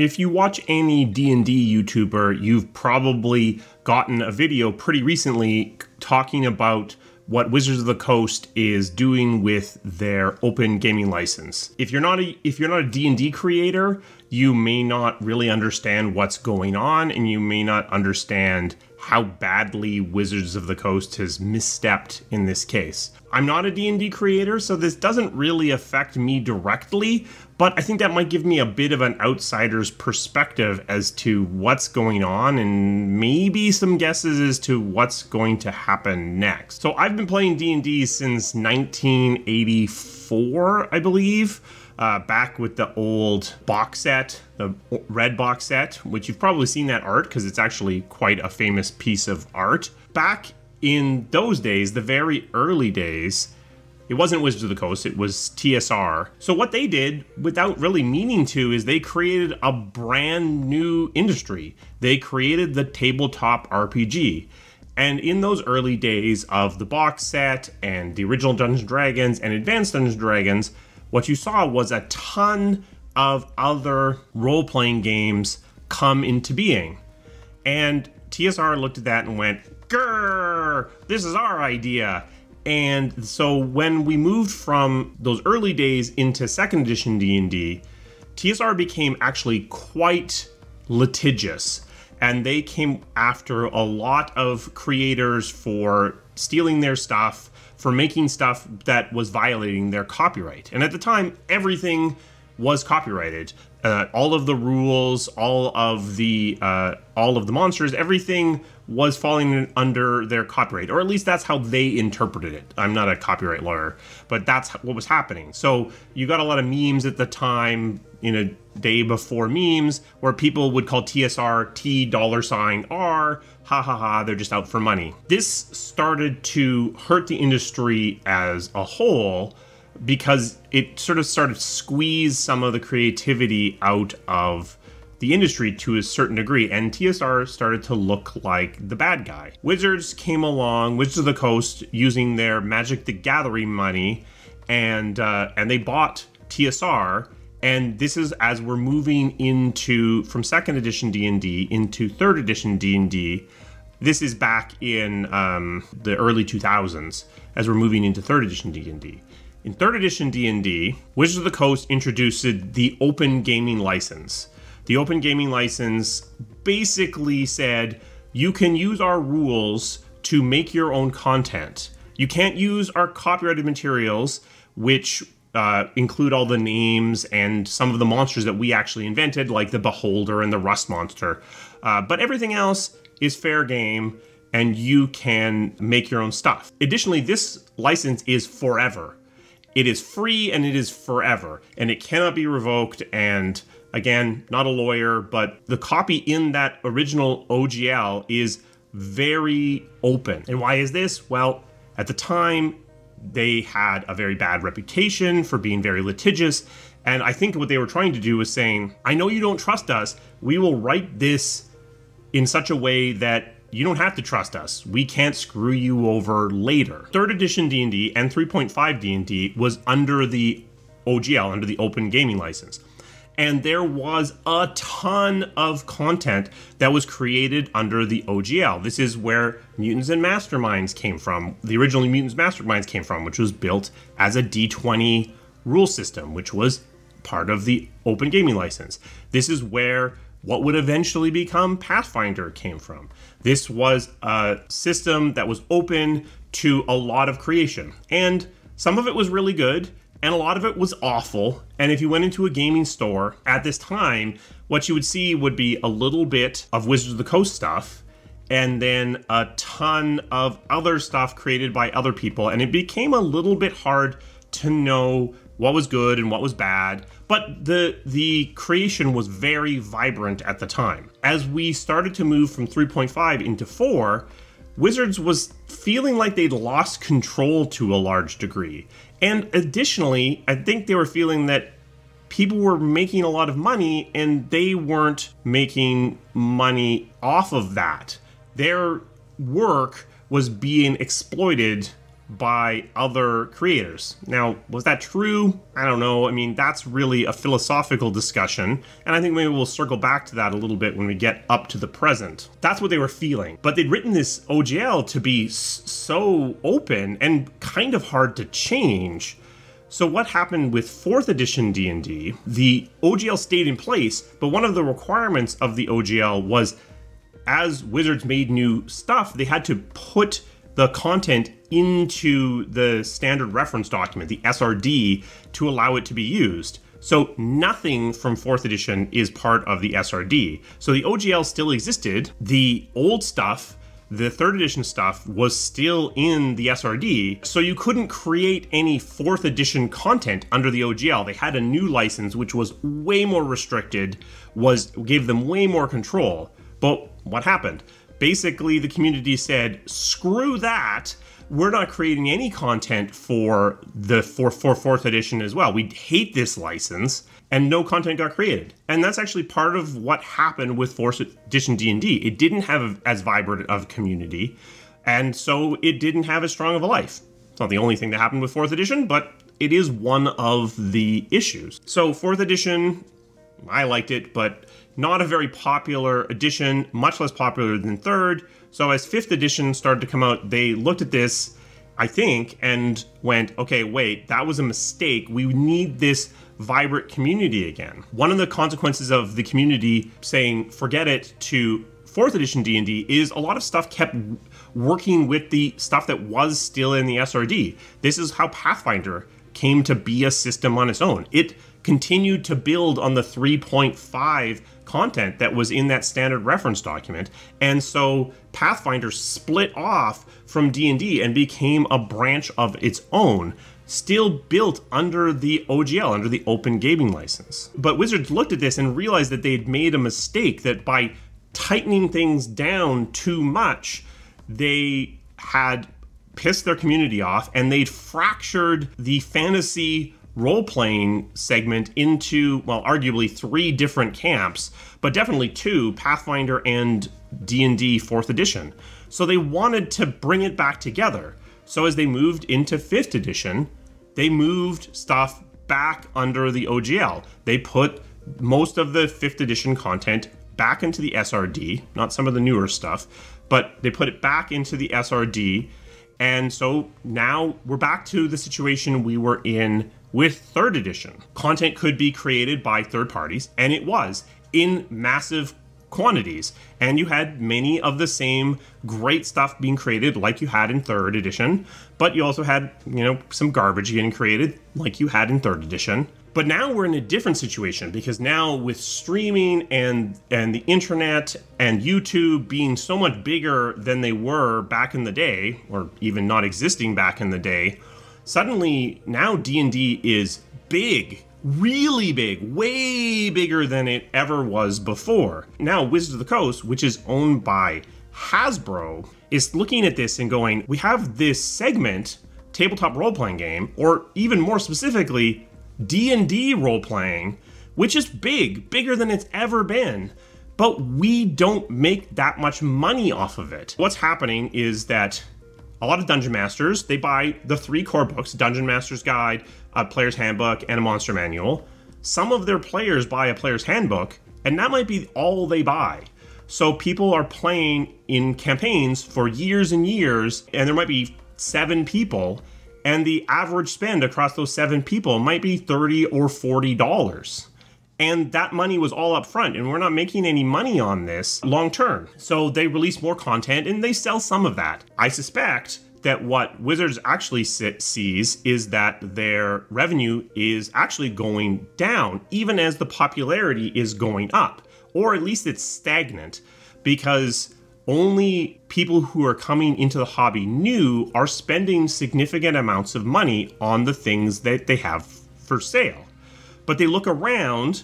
If you watch any D&D YouTuber, you've probably gotten a video pretty recently talking about what Wizards of the Coast is doing with their open gaming license. If you're not a D&D creator, you may not really understand what's going on, and you may not understand how badly Wizards of the Coast has misstepped in this case. I'm not a D&D creator, so this doesn't really affect me directly, but I think that might give me a bit of an outsider's perspective as to what's going on and maybe some guesses as to what's going to happen next. So I've been playing D&D since 1984, I believe. Back with the old box set, the red box set, which you've probably seen that art because it's actually quite a famous piece of art. Back in those days, the very early days, it wasn't Wizards of the Coast, it was TSR. So what they did, without really meaning to, is they created a brand new industry. They created the tabletop RPG. And in those early days of the box set and the original Dungeons & Dragons and Advanced Dungeons & Dragons, what you saw was a ton of other role-playing games come into being. And TSR looked at that and went, grrr, this is our idea. And so when we moved from those early days into second edition D&D, TSR became actually quite litigious. And they came after a lot of creators for stealing their stuff, for making stuff that was violating their copyright. And at the time, everything was copyrighted. All of the rules, all of the monsters, everything was falling under their copyright, or at least that's how they interpreted it. I'm not a copyright lawyer, but that's what was happening. So you got a lot of memes at the time, in a day before memes, where people would call TSR $T$R, ha ha ha, they're just out for money. This started to hurt the industry as a whole because it sort of started to squeeze some of the creativity out of the industry to a certain degree, and TSR started to look like the bad guy. Wizards came along, Wizards of the Coast, using their Magic the Gathering money, and they bought TSR. And this is as we're moving from second edition D&D into third edition D&D. This is back in the early 2000s as we're moving into third edition D&D. In third edition D&D, Wizards of the Coast introduced the open gaming license. The open gaming license basically said, you can use our rules to make your own content. You can't use our copyrighted materials, which include all the names and some of the monsters that we actually invented, like the Beholder and the Rust Monster. But everything else is fair game, and you can make your own stuff. Additionally, this license is forever. It is free and it is forever, and it cannot be revoked. And again, not a lawyer, but the copy in that original OGL is very open. And why is this? Well, at the time, they had a very bad reputation for being very litigious. And I think what they were trying to do was saying, I know you don't trust us. We will write this in such a way that you don't have to trust us. We can't screw you over later. Third edition D&D and 3.5 D&D was under the OGL, under the open gaming license. And there was a ton of content that was created under the OGL. This is where Mutants and Masterminds came from. The original Mutants Masterminds came from, which was built as a D20 rule system, which was part of the open gaming license. This is where what would eventually become Pathfinder came from. This was a system that was open to a lot of creation. And some of it was really good, and a lot of it was awful. And if you went into a gaming store at this time, what you would see would be a little bit of Wizards of the Coast stuff, and then a ton of other stuff created by other people. And it became a little bit hard to know what was good and what was bad. But the creation was very vibrant at the time. As we started to move from 3.5 into 4, Wizards was feeling like they'd lost control to a large degree. And additionally, I think they were feeling that people were making a lot of money and they weren't making money off of that. Their work was being exploited by other creators. Now, was that true? I don't know. I mean, that's really a philosophical discussion, and I think maybe we'll circle back to that a little bit when we get up to the present. That's what they were feeling. But they'd written this OGL to be so open and kind of hard to change. So what happened with 4th edition D&D, the OGL stayed in place, but one of the requirements of the OGL was, as Wizards made new stuff, they had to put the content into the standard reference document, the SRD, to allow it to be used. So nothing from 4th edition is part of the SRD. So the OGL still existed. The old stuff, the 3rd edition stuff, was still in the SRD, so you couldn't create any 4th edition content under the OGL. They had a new license, which was way more restricted, gave them way more control. But what happened? Basically, the community said, screw that. We're not creating any content for 4th edition as well. We hate this license, and no content got created. And that's actually part of what happened with 4th edition D&D. It didn't have as vibrant of a community, and so it didn't have as strong of a life. It's not the only thing that happened with 4th edition, but it is one of the issues. So 4th edition, I liked it, but not a very popular edition, much less popular than 3rd. So as 5th edition started to come out, they looked at this, I think, and went, okay, wait, that was a mistake. We need this vibrant community again. One of the consequences of the community saying, forget it, to 4th edition D&D is a lot of stuff kept working with the stuff that was still in the SRD. This is how Pathfinder came to be a system on its own. It continued to build on the 3.5 content that was in that standard reference document. And so Pathfinder split off from D&D and became a branch of its own, still built under the OGL, under the Open Gaming License. But Wizards looked at this and realized that they'd made a mistake, that by tightening things down too much, they had pissed their community off, and they'd fractured the fantasy role-playing segment into, well, arguably 3 different camps, but definitely 2, Pathfinder and D&D 4th edition. So they wanted to bring it back together. So as they moved into 5th edition, they moved stuff back under the OGL. They put most of the 5th edition content back into the SRD, not some of the newer stuff, but they put it back into the SRD. And so now we're back to the situation we were in with 3rd edition. Content could be created by third parties, and it was in massive quantities. And you had many of the same great stuff being created like you had in 3rd edition, but you also had, some garbage getting created like you had in 3rd edition. But now we're in a different situation, because now with streaming and the internet and YouTube being so much bigger than they were back in the day, or even not existing back in the day, suddenly now D&D is big, really big, way bigger than it ever was before. Now Wizards of the Coast, which is owned by Hasbro, is looking at this and going, we have this segment, tabletop role-playing game, or even more specifically, D&D role-playing, which is bigger than it's ever been, but we don't make that much money off of it. What's happening is that a lot of Dungeon Masters, they buy the 3 core books, Dungeon Master's Guide, a Player's Handbook, and a Monster Manual. Some of their players buy a Player's Handbook, and that might be all they buy. So people are playing in campaigns for years and years, and there might be 7 people, and the average spend across those 7 people might be $30 or $40. And that money was all up front, and we're not making any money on this long term. So they release more content and they sell some of that. I suspect that what Wizards actually sees is that their revenue is actually going down, even as the popularity is going up, or at least it's stagnant, because only people who are coming into the hobby new are spending significant amounts of money on the things that they have for sale. But they look around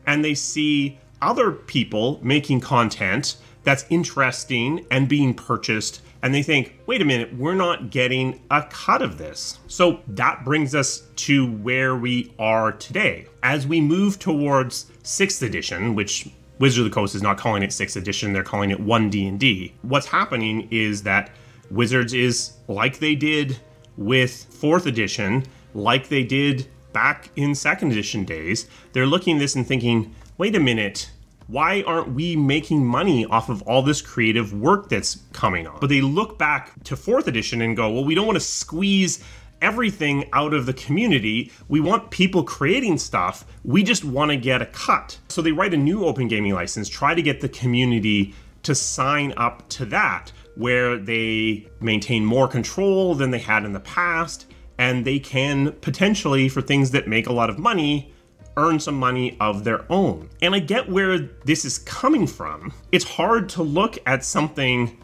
and they see other people making content that's interesting and being purchased, and they think, wait a minute, we're not getting a cut of this. So that brings us to where we are today. As we move towards 6th edition, which Wizards of the Coast is not calling it 6th edition, they're calling it 1 D&D. What's happening is that Wizards is, like they did with 4th edition, like they did back in 2nd edition days. They're looking at this and thinking, wait a minute, why aren't we making money off of all this creative work that's coming on? But they look back to 4th edition and go, well, we don't want to squeeze everything out of the community. We want people creating stuff. We just want to get a cut. So they write a new open gaming license, try to get the community to sign up to that, where they maintain more control than they had in the past, and they can potentially, for things that make a lot of money, earn some money of their own. And I get where this is coming from. It's hard to look at something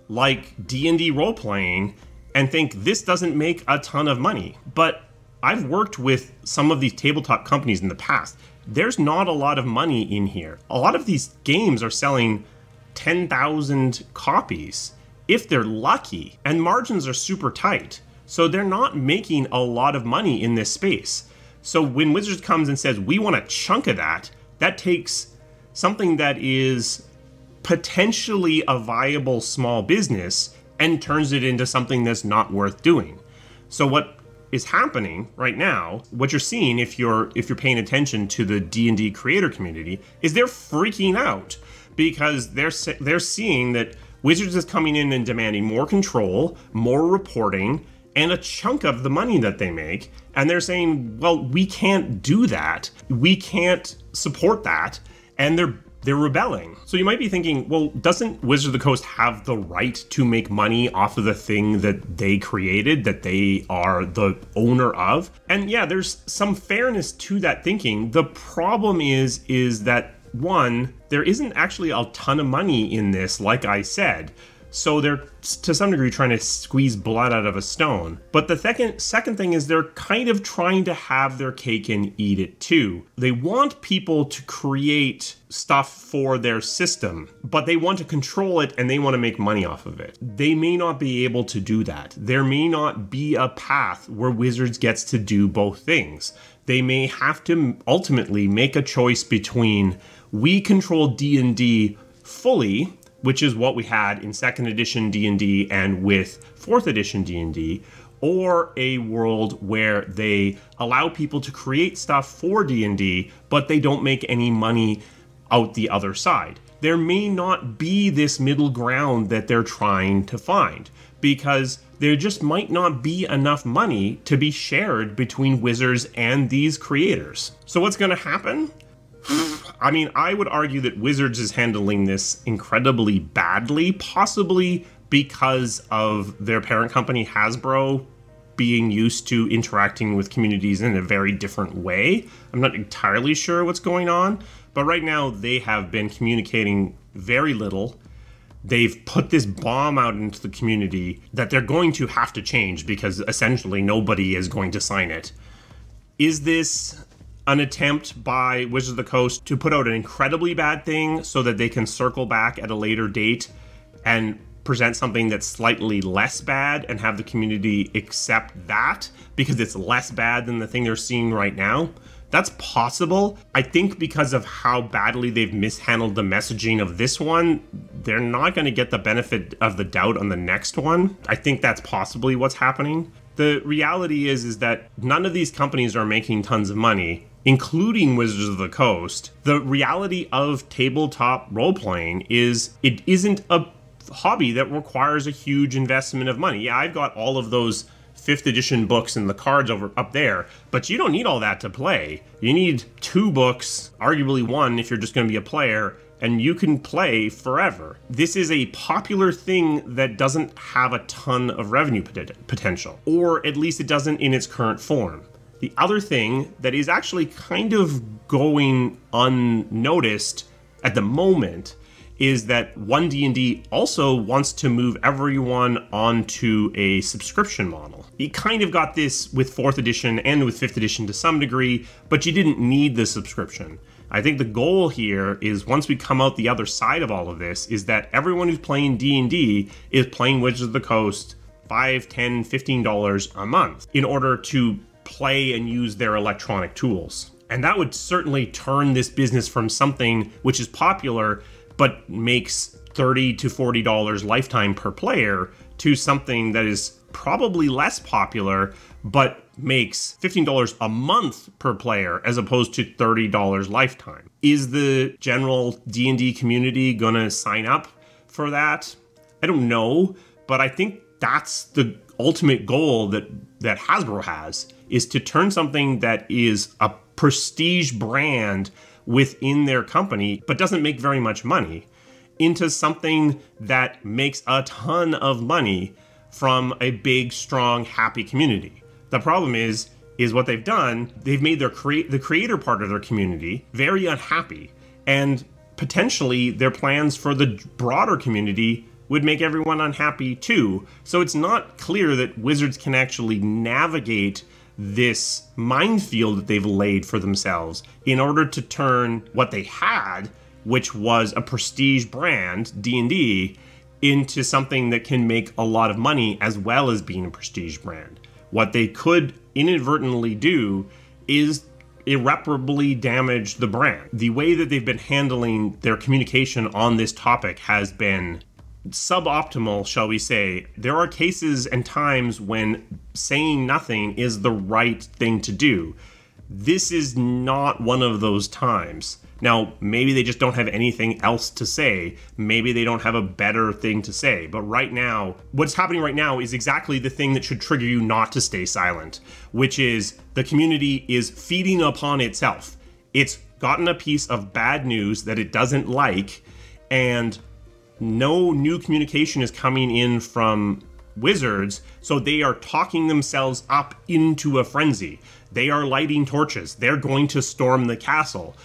like D&D role-playing and think this doesn't make a ton of money. But I've worked with some of these tabletop companies in the past. There's not a lot of money in here. A lot of these games are selling 10,000 copies, if they're lucky, and margins are super tight. So they're not making a lot of money in this space. So when Wizards comes and says, we want a chunk of that, that takes something that is potentially a viable small business and turns it into something that's not worth doing. So what is happening right now, what you're seeing if you're paying attention to the D&D creator community, is they're freaking out because they're seeing that Wizards is coming in and demanding more control, more reporting, and a chunk of the money that they make. And they're saying, well, we can't do that. We can't support that. And they're rebelling. So you might be thinking, well, doesn't Wizards of the Coast have the right to make money off of the thing that they created, that they are the owner of? And yeah, there's some fairness to that thinking. The problem is that, one, there isn't actually a ton of money in this, like I said. So they're, to some degree, trying to squeeze blood out of a stone. But the second thing is they're kind of trying to have their cake and eat it too. They want people to create stuff for their system, but they want to control it and they want to make money off of it. They may not be able to do that. There may not be a path where Wizards gets to do both things. They may have to ultimately make a choice between, we control D&D fully, which is what we had in 2nd edition D&D and with 4th edition D&D, or a world where they allow people to create stuff for D&D, but they don't make any money out the other side. There may not be this middle ground that they're trying to find, because there just might not be enough money to be shared between Wizards and these creators. So what's going to happen? I mean, I would argue that Wizards is handling this incredibly badly, possibly because of their parent company, Hasbro, being used to interacting with communities in a very different way. I'm not entirely sure what's going on, but right now they have been communicating very little. They've put this bomb out into the community that they're going to have to change because essentially nobody is going to sign it. Is this an attempt by Wizards of the Coast to put out an incredibly bad thing so that they can circle back at a later date and present something that's slightly less bad and have the community accept that because it's less bad than the thing they're seeing right now? That's possible. I think because of how badly they've mishandled the messaging of this one, they're not going to get the benefit of the doubt on the next one. I think that's possibly what's happening. The reality is that none of these companies are making tons of money, including Wizards of the Coast. The reality of tabletop role-playing is it isn't a hobby that requires a huge investment of money. Yeah, I've got all of those 5th edition books and the cards up there, but you don't need all that to play. You need 2 books, arguably 1 if you're just going to be a player, and you can play forever. This is a popular thing that doesn't have a ton of revenue potential, or at least it doesn't in its current form. The other thing that is actually kind of going unnoticed at the moment is that 1D&D also wants to move everyone onto a subscription model. You kind of got this with 4th edition and with 5th edition to some degree, but you didn't need the subscription. I think the goal here is once we come out the other side of all of this is that everyone who's playing D&D is playing Wizards of the Coast $5, $10, $15 a month in order to play and use their electronic tools. And that would certainly turn this business from something which is popular but makes $30 to $40 lifetime per player to something that is probably less popular, but makes $15 a month per player as opposed to $30 lifetime. Is the general D&D community gonna sign up for that? I don't know, but I think that's the ultimate goal that Hasbro has, is to turn something that is a prestige brand within their company, but doesn't make very much money, into something that makes a ton of money from a big, strong, happy community. The problem is what they've done, they've made the creator part of their community very unhappy, and potentially their plans for the broader community would make everyone unhappy too. So it's not clear that Wizards can actually navigate this minefield that they've laid for themselves in order to turn what they had, which was a prestige brand, D&D, into something that can make a lot of money as well as being a prestige brand. What they could inadvertently do is irreparably damage the brand. The way that they've been handling their communication on this topic has been suboptimal, shall we say. There are cases and times when saying nothing is the right thing to do. This is not one of those times. Now, maybe they just don't have anything else to say. Maybe they don't have a better thing to say. But right now, what's happening right now is exactly the thing that should trigger you not to stay silent, which is the community is feeding upon itself. It's gotten a piece of bad news that it doesn't like, and no new communication is coming in from Wizards, so they are talking themselves up into a frenzy. They are lighting torches. They're going to storm the castle.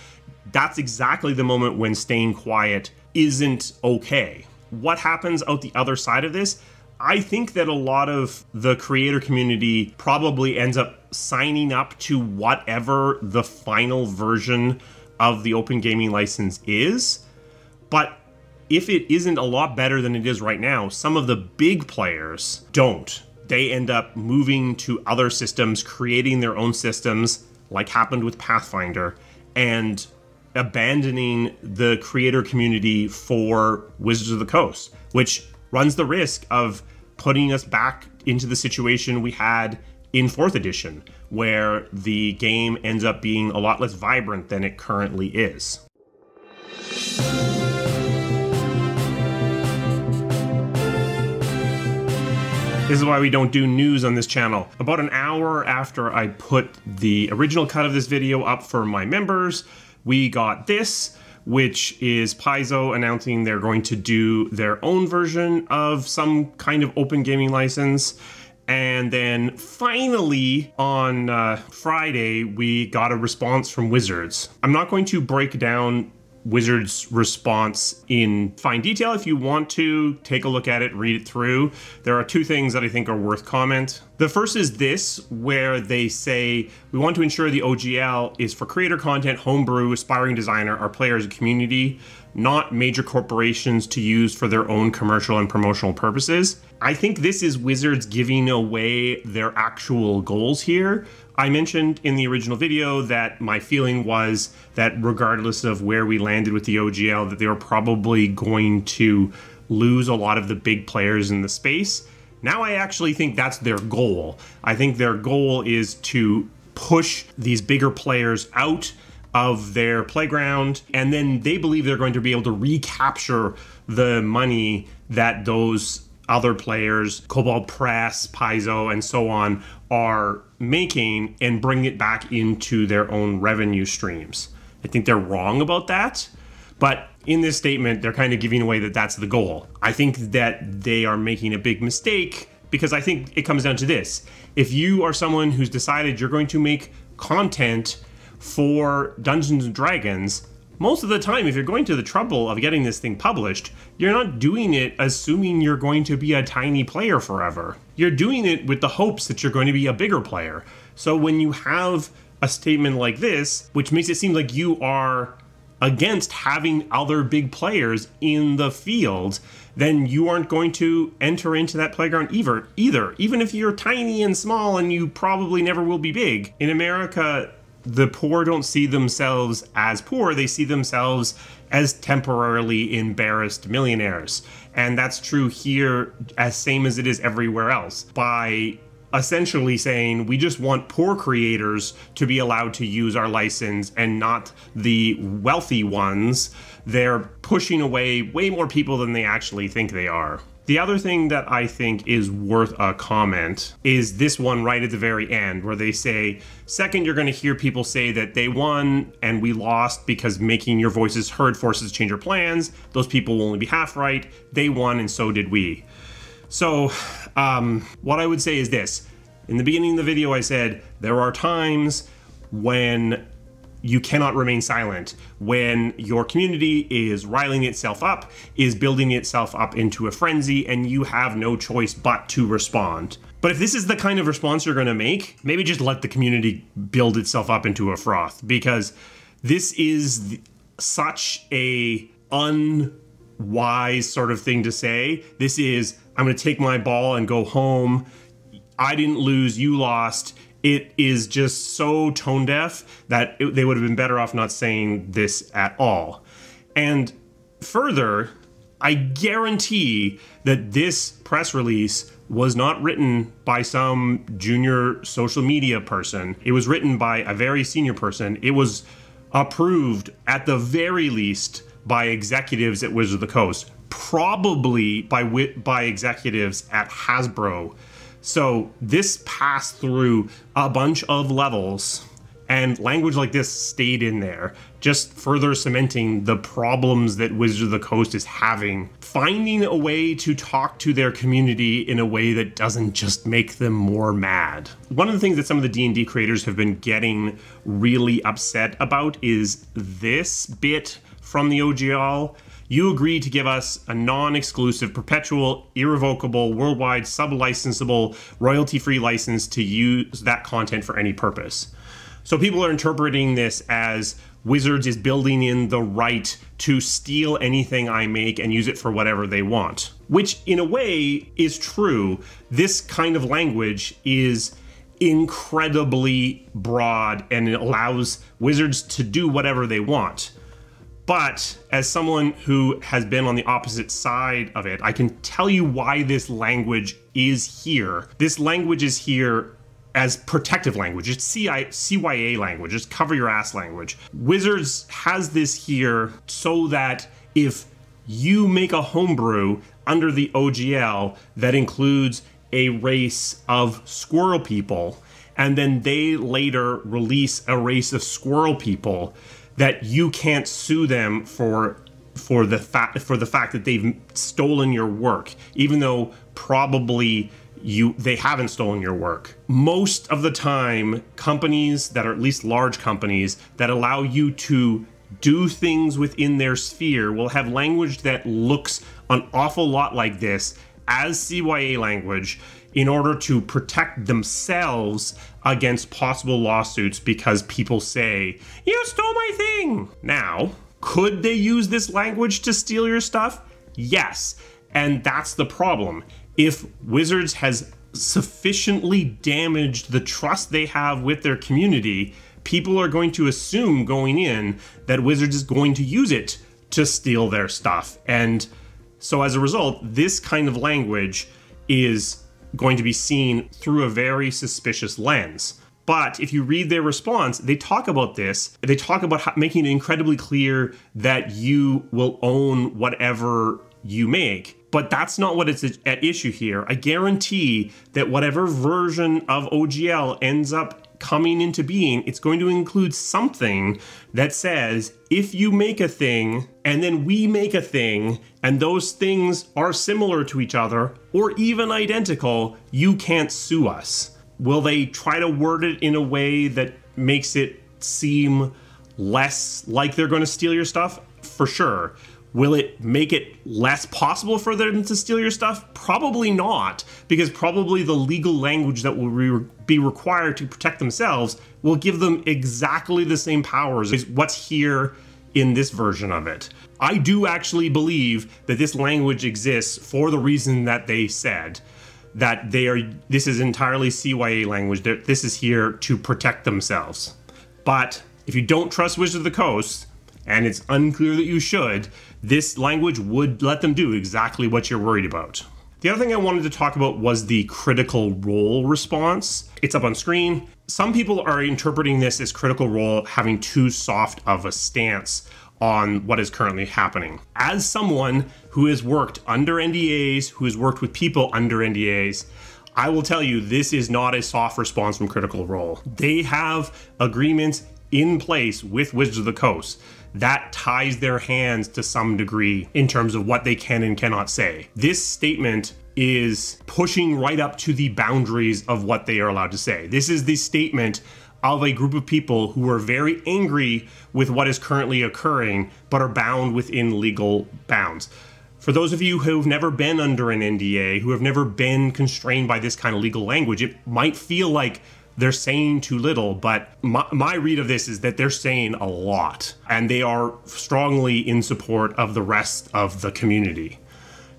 That's exactly the moment when staying quiet isn't okay. What happens out the other side of this? I think that a lot of the creator community probably ends up signing up to whatever the final version of the open gaming license is. But if it isn't a lot better than it is right now, some of the big players don't. They end up moving to other systems, creating their own systems, like happened with Pathfinder, and abandoning the creator community for Wizards of the Coast, which runs the risk of putting us back into the situation we had in 4th edition, where the game ends up being a lot less vibrant than it currently is. This is why we don't do news on this channel. About an hour after I put the original cut of this video up for my members, we got this, which is Paizo announcing they're going to do their own version of some kind of open gaming license. And then finally on Friday, we got a response from Wizards. I'm not going to break down Wizards' response in fine detail. If you want to take a look at it, read it through, there are two things that I think are worth comment. The first is this, where they say, we want to ensure the OGL is for creator content, homebrew, aspiring designer, our players and community, not major corporations to use for their own commercial and promotional purposes. I think this is Wizards giving away their actual goals here. I mentioned in the original video that my feeling was that regardless of where we landed with the OGL, that they were probably going to lose a lot of the big players in the space. Now I actually think that's their goal. I think their goal is to push these bigger players out of their playground, and then they believe they're going to be able to recapture the money that those other players, Cobalt Press, Paizo, and so on, are making and bring it back into their own revenue streams. I think they're wrong about that, but in this statement, they're kind of giving away that that's the goal. I think that they are making a big mistake, because I think it comes down to this. If you are someone who's decided you're going to make content for Dungeons & Dragons, most of the time, if you're going to the trouble of getting this thing published, you're not doing it assuming you're going to be a tiny player forever. You're doing it with the hopes that you're going to be a bigger player. So when you have a statement like this, which makes it seem like you are against having other big players in the field, then you aren't going to enter into that playground either. Even if you're tiny and small and you probably never will be big. In America, the poor don't see themselves as poor, they see themselves as temporarily embarrassed millionaires. And that's true here as same as it is everywhere else. By essentially saying we just want poor creators to be allowed to use our license and not the wealthy ones, they're pushing away way more people than they actually think they are. The other thing that I think is worth a comment is this one right at the very end, where they say, second, you're going to hear people say that they won and we lost because making your voices heard forces to change your plans. Those people will only be half right. They won and so did we. So what I would say is this. In the beginning of the video, I said there are times when you cannot remain silent, when your community is riling itself up, is building itself up into a frenzy, and you have no choice but to respond. But if this is the kind of response you're going to make, maybe just let the community build itself up into a froth, because this is such a unwise sort of thing to say. This is, I'm going to take my ball and go home. I didn't lose, you lost. It is just so tone deaf that they would have been better off not saying this at all. And further, I guarantee that this press release was not written by some junior social media person. It was written by a very senior person. It was approved at the very least by executives at Wizards of the Coast, probably by executives at Hasbro. So this passed through a bunch of levels, and language like this stayed in there, just further cementing the problems that Wizards of the Coast is having, finding a way to talk to their community in a way that doesn't just make them more mad. One of the things that some of the D&D creators have been getting really upset about is this bit from the OGL. You agreed to give us a non-exclusive, perpetual, irrevocable, worldwide, sub-licensable, royalty-free license to use that content for any purpose. So people are interpreting this as Wizards is building in the right to steal anything I make and use it for whatever they want. Which, in a way, is true. This kind of language is incredibly broad and it allows Wizards to do whatever they want. But as someone who has been on the opposite side of it, I can tell you why this language is here. This language is here as protective language. It's CYA language. It's cover your ass language. Wizards has this here so that if you make a homebrew under the OGL that includes a race of squirrel people, and then they later release a race of squirrel people, that you can't sue them for the fact that they've stolen your work, even though probably they haven't stolen your work. Most of the time, companies that are at least large companies that allow you to do things within their sphere will have language that looks an awful lot like this as CYA language in order to protect themselves against possible lawsuits because people say, you stole my thing. Now, could they use this language to steal your stuff? Yes, and that's the problem. If Wizards has sufficiently damaged the trust they have with their community, people are going to assume going in that Wizards is going to use it to steal their stuff. And so as a result, this kind of language is going to be seen through a very suspicious lens. But if you read their response, they talk about this. They talk about making it incredibly clear that you will own whatever you make. But that's not what is at issue here. I guarantee that whatever version of OGL ends up coming into being, it's going to include something that says, if you make a thing and then we make a thing and those things are similar to each other or even identical, you can't sue us. Will they try to word it in a way that makes it seem less like they're going to steal your stuff? For sure. Will it make it less possible for them to steal your stuff? Probably not, because probably the legal language that will be required to protect themselves will give them exactly the same powers as what's here in this version of it. I do actually believe that this language exists for the reason that they said, that this is entirely CYA language, that this is here to protect themselves. But if you don't trust Wizards of the Coast, and it's unclear that you should, this language would let them do exactly what you're worried about. The other thing I wanted to talk about was the critical role response. It's up on screen. Some people are interpreting this as critical role having too soft of a stance on what is currently happening. As someone who has worked under NDAs, who has worked with people under NDAs, I will tell you this is not a soft response from Critical Role. They have agreements in place with Wizards of the Coast that ties their hands to some degree in terms of what they can and cannot say. This statement is pushing right up to the boundaries of what they are allowed to say. This is the statement of a group of people who are very angry with what is currently occurring, but are bound within legal bounds. For those of you who've never been under an NDA, who have never been constrained by this kind of legal language, it might feel like they're saying too little, but my read of this is that they're saying a lot, and they are strongly in support of the rest of the community.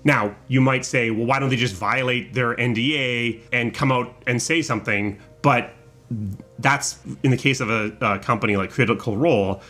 Now, you might say, well, why don't they just violate their NDA and come out and say something? But that's, in the case of a company like Critical Role,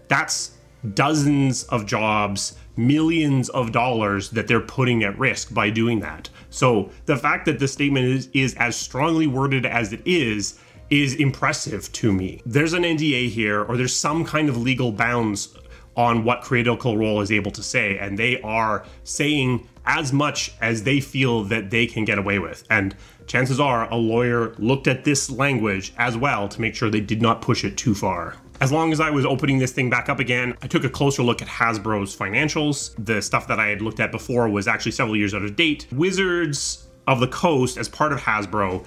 that's dozens of jobs, millions of dollars that they're putting at risk by doing that. So the fact that the statement is as strongly worded as it is impressive to me. There's an NDA here, or there's some kind of legal bounds on what Critical Role is able to say, and they are saying as much as they feel that they can get away with. And chances are a lawyer looked at this language as well to make sure they did not push it too far. As long as I was opening this thing back up again, I took a closer look at Hasbro's financials. The stuff that I had looked at before was actually several years out of date. Wizards of the Coast, as part of Hasbro,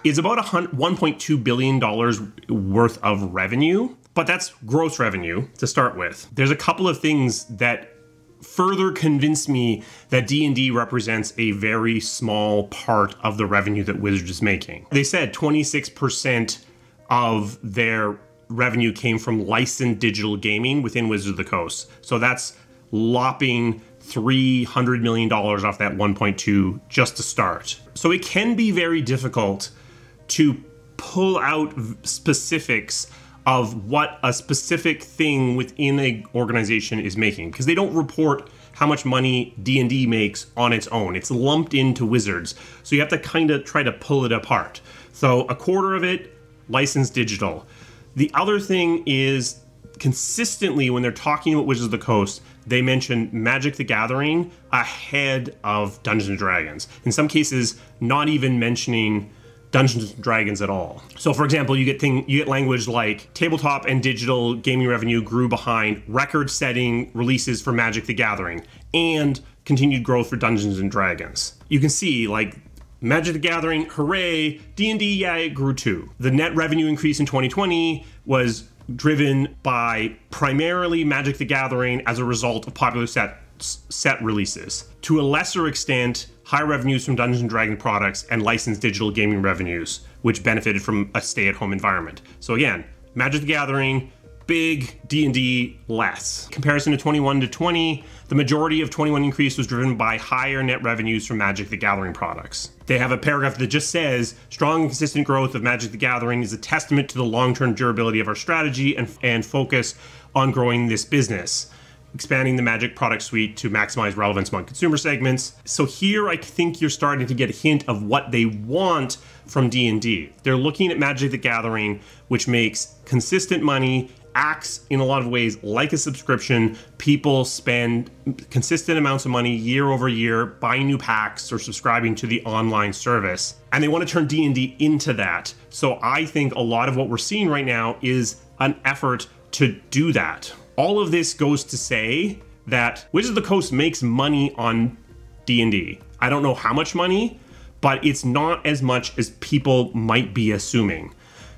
is about $1.2 billion worth of revenue, but that's gross revenue to start with. There's a couple of things that further convince me that D&D represents a very small part of the revenue that Wizards is making. They said 26% of their revenue came from licensed digital gaming within Wizards of the Coast. So that's lopping $300 million off that 1.2 just to start. So it can be very difficult to pull out specifics of what a specific thing within an organization is making, because they don't report how much money D&D makes on its own. It's lumped into Wizards. So you have to kind of try to pull it apart. So a quarter of it, licensed digital. The other thing is, consistently when they're talking about Wizards of the Coast, they mention Magic the Gathering ahead of Dungeons and Dragons. In some cases, not even mentioning Dungeons and Dragons at all. So for example, you get language like tabletop and digital gaming revenue grew behind record-setting releases for Magic the Gathering and continued growth for Dungeons and Dragons. You can see like Magic the Gathering, hooray, D&D, yeah, it grew too. The net revenue increase in 2020 was driven by primarily Magic the Gathering as a result of popular set releases. To a lesser extent, high revenues from Dungeons & Dragons products and licensed digital gaming revenues, which benefited from a stay-at-home environment. So again, Magic the Gathering, big, D&D, less. Comparison to 21 to 20, the majority of 21 increase was driven by higher net revenues from Magic the Gathering products. They have a paragraph that just says, strong and consistent growth of Magic the Gathering is a testament to the long-term durability of our strategy and focus on growing this business, expanding the Magic product suite to maximize relevance among consumer segments. So here I think you're starting to get a hint of what they want from D&D. They're looking at Magic the Gathering, which makes consistent money, acts in a lot of ways like a subscription. People spend consistent amounts of money year over year buying new packs or subscribing to the online service. And they want to turn D&D into that. So I think a lot of what we're seeing right now is an effort to do that. All of this goes to say that Wizards of the Coast makes money on D&D. I don't know how much money, but it's not as much as people might be assuming.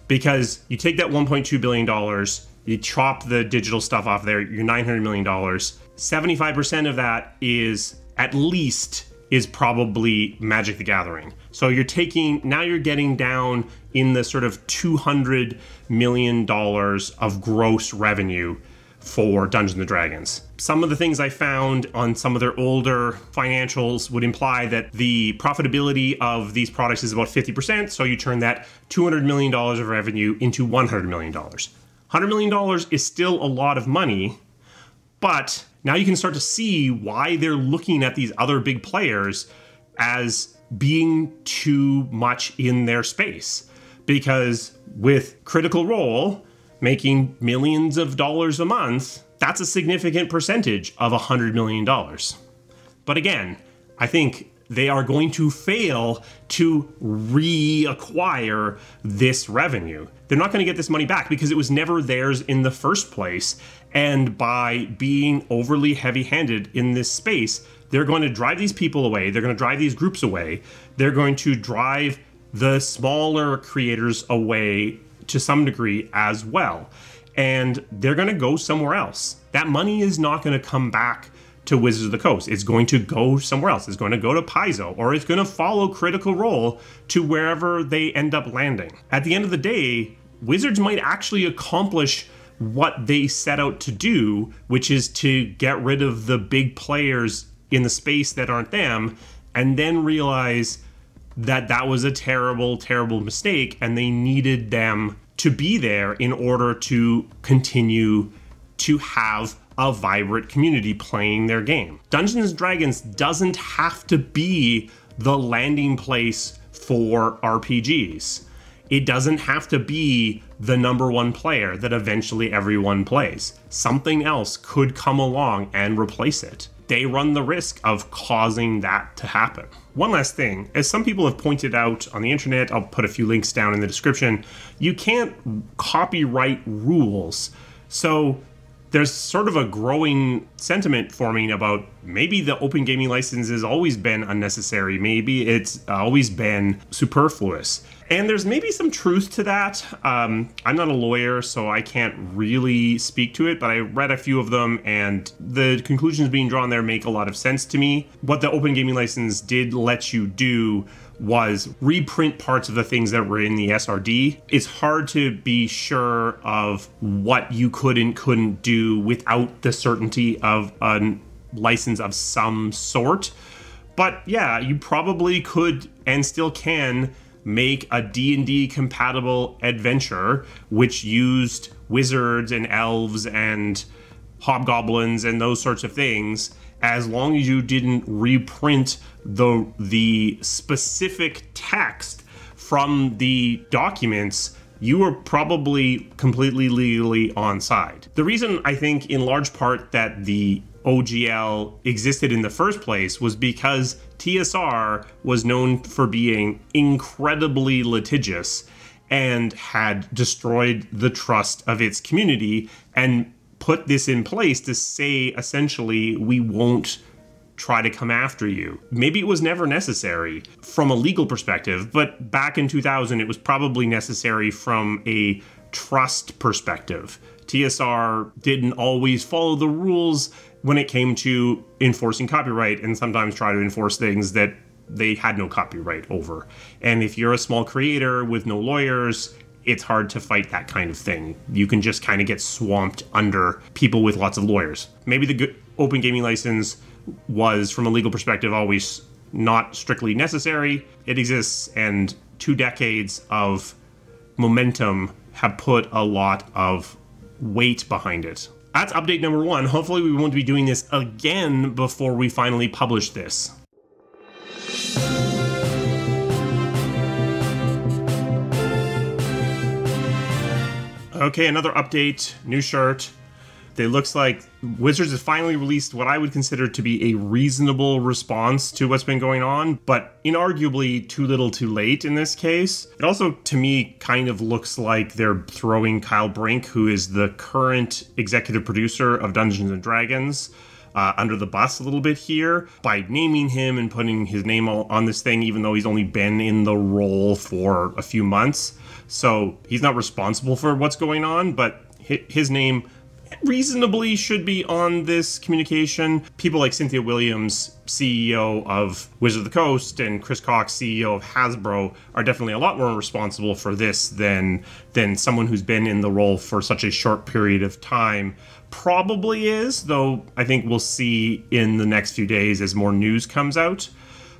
Because you take that $1.2 billion, you chop the digital stuff off there, you're $900 million. 75% of that is, at least, is probably Magic the Gathering. So now you're getting down in the sort of $200 million of gross revenue for Dungeons and Dragons. Some of the things I found on some of their older financials would imply that the profitability of these products is about 50%, so you turn that $200 million of revenue into $100 million. $100 million is still a lot of money, But now you can start to see why they're looking at these other big players as being too much in their space. Because with Critical Role making millions of dollars a month, that's a significant percentage of $100 million. But again, I think they are going to fail to reacquire this revenue. They're not going to get this money back because it was never theirs in the first place. And by being overly heavy-handed in this space, they're going to drive these people away. They're going to drive these groups away. They're going to drive the smaller creators away to some degree as well. And they're going to go somewhere else. That money is not going to come back to Wizards of the Coast. It's going to go somewhere else. It's going to go to Paizo, or it's going to follow Critical Role to wherever they end up landing. At the end of the day, Wizards might actually accomplish what they set out to do, which is to get rid of the big players in the space that aren't them, and then realize that that was a terrible, terrible mistake, and they needed them to be there in order to continue to have a vibrant community playing their game. Dungeons & Dragons doesn't have to be the landing place for RPGs. It doesn't have to be the #1 player that eventually everyone plays. Something else could come along and replace it. They run the risk of causing that to happen. One last thing, as some people have pointed out on the internet, I'll put a few links down in the description, you can't copyright rules. So there's sort of a growing sentiment forming about maybe the open gaming license has always been unnecessary. Maybe it's always been superfluous. And there's maybe some truth to that. I'm not a lawyer, so I can't really speak to it, but I read a few of them, and the conclusions being drawn there make a lot of sense to me. What the open gaming license did let you do was reprint parts of the things that were in the SRD. It's hard to be sure of what you could and couldn't do without the certainty of a license of some sort. But yeah, you probably could and still can make a D&D compatible adventure which used wizards and elves and hobgoblins and those sorts of things, as long as you didn't reprint the specific text from the documents, you were probably completely legally on side. The reason I think in large part that the OGL existed in the first place was because TSR was known for being incredibly litigious and had destroyed the trust of its community and put this in place to say, essentially, we won't try to come after you. Maybe it was never necessary from a legal perspective, but back in 2000, it was probably necessary from a trust perspective. TSR didn't always follow the rules when it came to enforcing copyright, and sometimes try to enforce things that they had no copyright over. And if you're a small creator with no lawyers, it's hard to fight that kind of thing. You can just kind of get swamped under people with lots of lawyers. Maybe the good open gaming license was, from a legal perspective, always not strictly necessary. It exists, and 2 decades of momentum have put a lot of weight behind it. That's update number 1. Hopefully we won't be doing this again before we finally publish this. Okay, another update, new shirt. It looks like Wizards has finally released what I would consider to be a reasonable response to what's been going on, but inarguably too little too late in this case. It also, to me, kind of looks like they're throwing Kyle Brink, who is the current executive producer of Dungeons & Dragons, under the bus a little bit here by naming him and putting his name on this thing, even though he's only been in the role for a few months. So he's not responsible for what's going on, but his name reasonably should be on this communication. People like Cynthia Williams, CEO of Wizards of the Coast, and Chris Cox, CEO of Hasbro, are definitely a lot more responsible for this than someone who's been in the role for such a short period of time probably is, though I think we'll see in the next few days as more news comes out.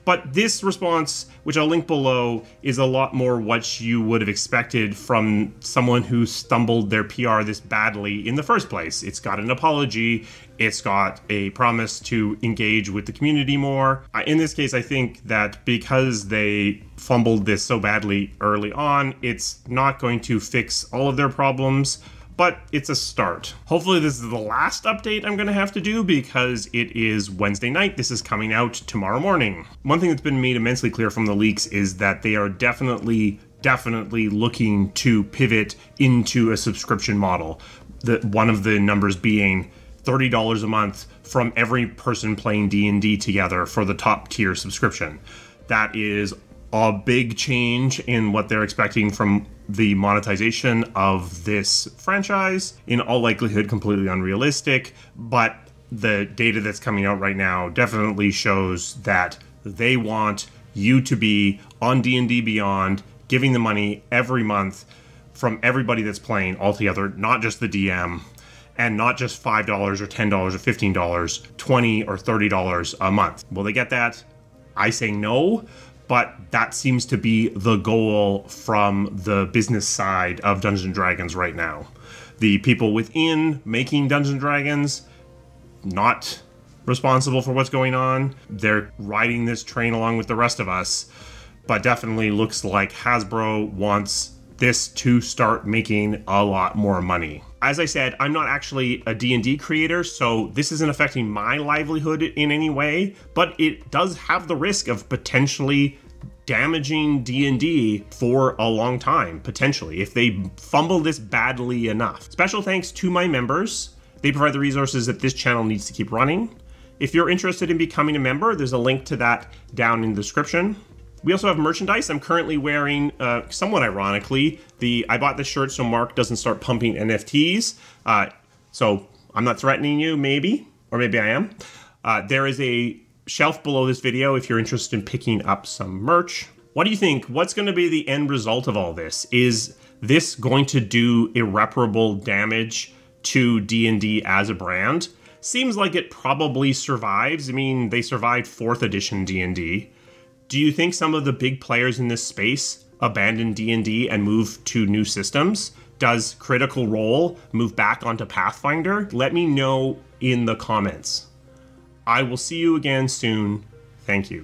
But this response, which I'll link below, is a lot more what you would have expected from someone who stumbled their PR this badly in the first place. It's got an apology, it's got a promise to engage with the community more. In this case, I think that because they fumbled this so badly early on, it's not going to fix all of their problems, but it's a start. Hopefully this is the last update I'm gonna have to do because it is Wednesday night. This is coming out tomorrow morning. One thing that's been made immensely clear from the leaks is that they are definitely looking to pivot into a subscription model. One of the numbers being $30 a month from every person playing D&D together for the top tier subscription. That is a big change in what they're expecting from the monetization of this franchise. In all likelihood, completely unrealistic, but the data that's coming out right now definitely shows that they want you to be on D&D Beyond, giving the money every month from everybody that's playing altogether, not just the DM, and not just $5 or $10 or $15, $20 or $30 a month. Will they get that? I say no. But that seems to be the goal from the business side of Dungeons & Dragons right now. The people within making Dungeons & Dragons, not responsible for what's going on. They're riding this train along with the rest of us, but definitely looks like Hasbro wants this to start making a lot more money. As I said, I'm not actually a D&D creator, so this isn't affecting my livelihood in any way, but it does have the risk of potentially damaging D&D for a long time, potentially, if they fumble this badly enough. Special thanks to my members. They provide the resources that this channel needs to keep running. If you're interested in becoming a member, there's a link to that down in the description. We also have merchandise. I'm currently wearing, somewhat ironically, I bought this shirt so Mark doesn't start pumping NFTs. So I'm not threatening you, maybe, or maybe I am. There is a shelf below this video if you're interested in picking up some merch. What do you think? What's going to be the end result of all this? Is this going to do irreparable damage to D&D as a brand? Seems like it probably survives. I mean, they survived 4th edition D&D. Do you think some of the big players in this space abandon D&D and move to new systems? Does Critical Role move back onto Pathfinder? Let me know in the comments. I will see you again soon. Thank you.